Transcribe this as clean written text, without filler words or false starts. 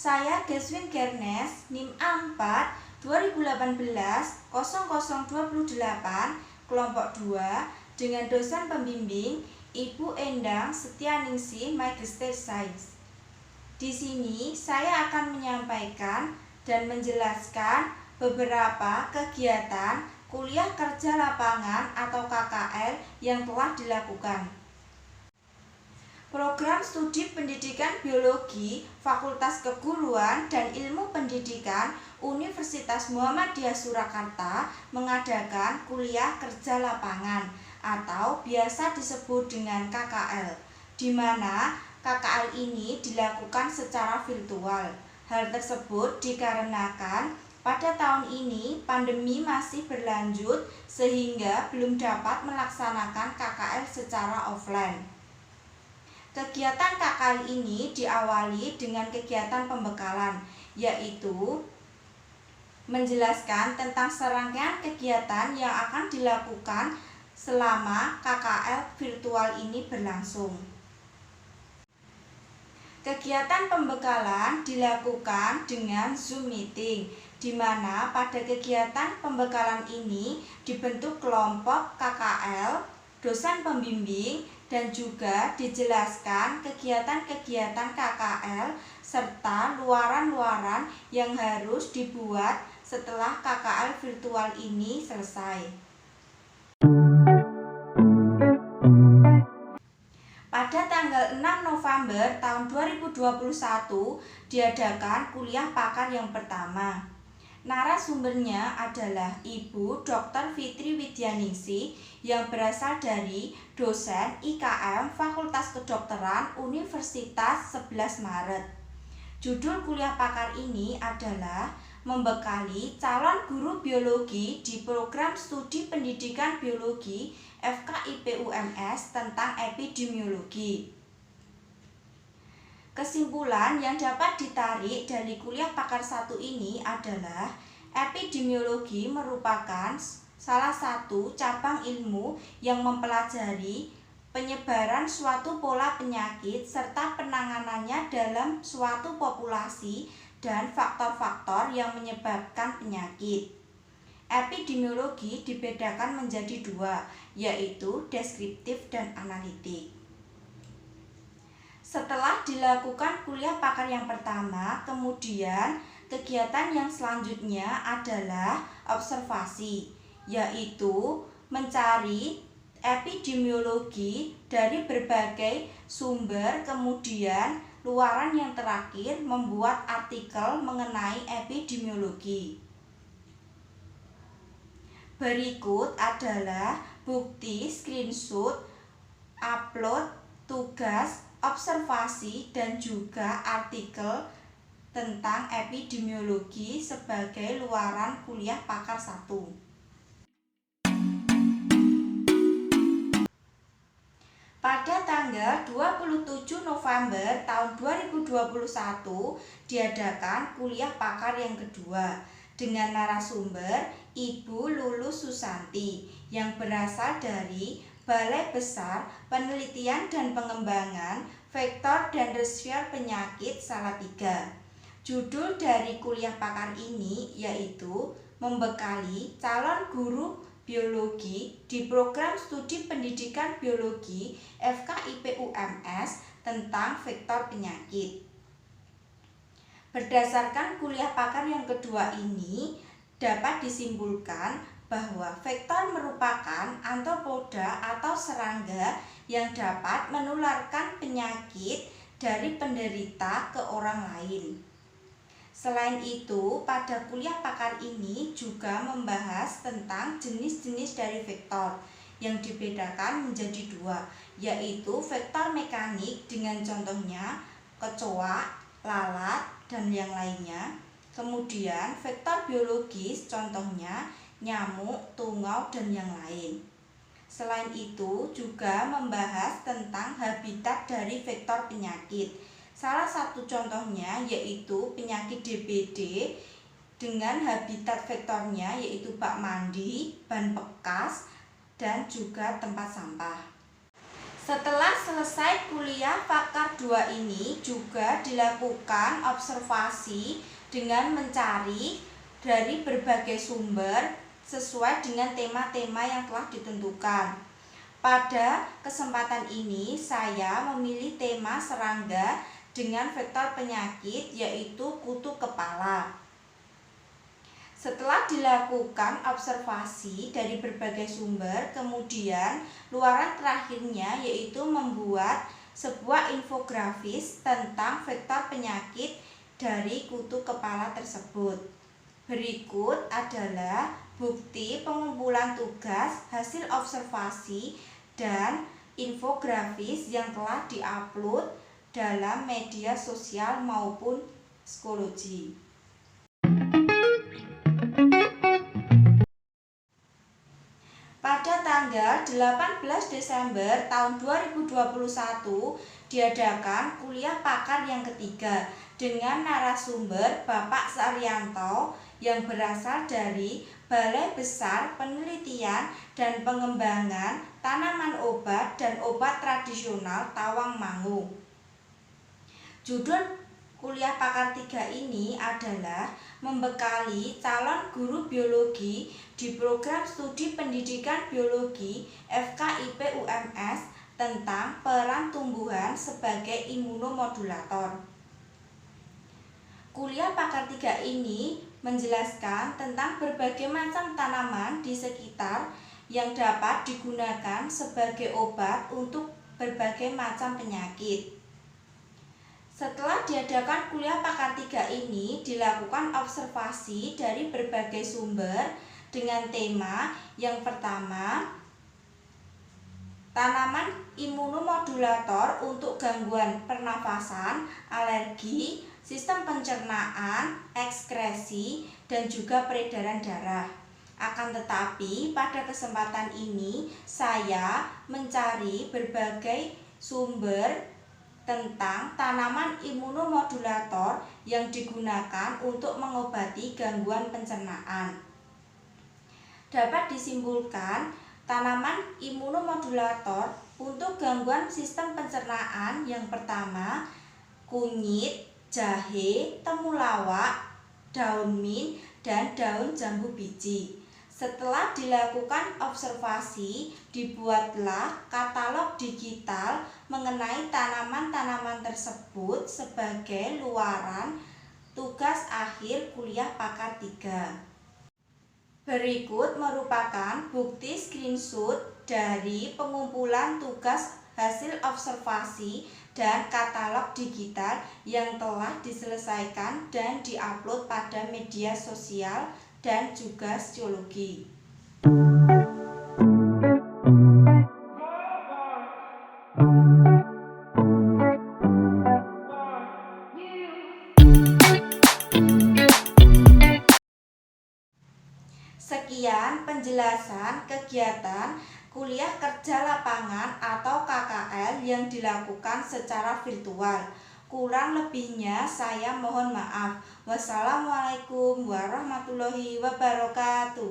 Saya Geswin Gernes, NIM A4 2018 0028 kelompok 2 dengan dosen pembimbing Ibu Endang Setianingsih Magister Sains. Di sini saya akan menyampaikan dan menjelaskan beberapa kegiatan kuliah kerja lapangan atau KKL yang telah dilakukan. Program Studi Pendidikan Biologi Fakultas Keguruan dan Ilmu Pendidikan Universitas Muhammadiyah Surakarta mengadakan kuliah kerja lapangan atau biasa disebut dengan KKL, di mana KKL ini dilakukan secara virtual. Hal tersebut dikarenakan pada tahun ini pandemi masih berlanjut sehingga belum dapat melaksanakan KKL secara offline. Kegiatan KKL ini diawali dengan kegiatan pembekalan, yaitu menjelaskan tentang serangkaian kegiatan yang akan dilakukan selama KKL virtual ini berlangsung. Kegiatan pembekalan dilakukan dengan Zoom meeting, di mana pada kegiatan pembekalan ini dibentuk kelompok KKL, dosen pembimbing, dan juga dijelaskan kegiatan-kegiatan KKL serta luaran-luaran yang harus dibuat setelah KKL virtual ini selesai. Pada tanggal 6 November tahun 2021 diadakan kuliah pakar yang pertama. Narasumbernya adalah Ibu Dr. Fitri Widyaningsih yang berasal dari dosen IKM Fakultas Kedokteran Universitas 11 Maret. Judul kuliah pakar ini adalah membekali calon guru biologi di program studi pendidikan biologi FKIP-UMS tentang epidemiologi. Kesimpulan yang dapat ditarik dari kuliah pakar 1 ini adalah epidemiologi merupakan salah satu cabang ilmu yang mempelajari penyebaran suatu pola penyakit serta penanganannya dalam suatu populasi dan faktor-faktor yang menyebabkan penyakit. Epidemiologi dibedakan menjadi 2, yaitu deskriptif dan analitik. Setelah dilakukan kuliah pakar yang pertama, kemudian kegiatan yang selanjutnya adalah observasi, yaitu mencari epidemiologi dari berbagai sumber, kemudian luaran yang terakhir membuat artikel mengenai epidemiologi. Berikut adalah bukti screenshot, upload, tugas, observasi, dan juga artikel tentang epidemiologi sebagai luaran kuliah pakar 1. Pada tanggal 27 November tahun 2021 diadakan kuliah pakar yang kedua dengan narasumber Ibu Lulus Susanti yang berasal dari Balai Besar Penelitian dan Pengembangan Vektor dan Reservoir Penyakit Salatiga. Judul dari kuliah pakar ini yaitu membekali calon guru biologi di program studi pendidikan biologi FKIP-UMS tentang vektor penyakit. Berdasarkan kuliah pakar yang kedua ini, dapat disimpulkan bahwa vektor merupakan antropoda atau serangga yang dapat menularkan penyakit dari penderita ke orang lain. Selain itu, pada kuliah pakar ini juga membahas tentang jenis-jenis dari vektor yang dibedakan menjadi 2, yaitu vektor mekanik dengan contohnya kecoa, lalat, dan yang lainnya. Kemudian vektor biologis contohnya nyamuk, tungau, dan yang lain. Selain itu juga membahas tentang habitat dari vektor penyakit. Salah satu contohnya yaitu penyakit DBD dengan habitat vektornya yaitu bak mandi, ban bekas, dan juga tempat sampah. Setelah selesai kuliah Pakar 2 ini juga dilakukan observasi dengan mencari dari berbagai sumber sesuai dengan tema-tema yang telah ditentukan. Pada kesempatan ini saya memilih tema serangga dengan vektor penyakit yaitu kutu kepala. Setelah dilakukan observasi dari berbagai sumber, kemudian luaran terakhirnya yaitu membuat sebuah infografis tentang vektor penyakit dari kutu kepala tersebut. Berikut adalah bukti pengumpulan tugas, hasil observasi, dan infografis yang telah diupload dalam media sosial maupun psikologi. Pada tanggal 18 Desember tahun 2021 diadakan kuliah pakar yang ketiga dengan narasumber Bapak Saryanto yang berasal dari Balai Besar Penelitian dan Pengembangan Tanaman Obat dan Obat Tradisional Tawangmangu. Judul kuliah pakar 3 ini adalah membekali calon guru biologi di program studi pendidikan biologi FKIP UMS tentang peran tumbuhan sebagai imunomodulator. Kuliah pakar 3 ini menjelaskan tentang berbagai macam tanaman di sekitar yang dapat digunakan sebagai obat untuk berbagai macam penyakit. Setelah diadakan kuliah pakar 3 ini dilakukan observasi dari berbagai sumber dengan tema yang pertama, tanaman imunomodulator untuk gangguan pernafasan, alergi, sistem pencernaan, ekskresi, dan juga peredaran darah. Akan tetapi pada kesempatan ini saya mencari berbagai sumber tentang tanaman imunomodulator yang digunakan untuk mengobati gangguan pencernaan. Dapat disimpulkan, tanaman imunomodulator untuk gangguan sistem pencernaan yang pertama, kunyit, jahe, temulawak, daun mint, dan daun jambu biji. Setelah dilakukan observasi, dibuatlah katalog digital mengenai tanaman-tanaman tersebut sebagai luaran tugas akhir kuliah pakar 3. Berikut merupakan bukti screenshot dari pengumpulan tugas hasil observasi dan katalog digital yang telah diselesaikan dan diupload pada media sosial dan juga psikologi. Sekian penjelasan kegiatan kuliah kerja lapangan atau KKL yang dilakukan secara virtual. Kurang lebihnya saya mohon maaf. Wassalamualaikum warahmatullahi wabarakatuh.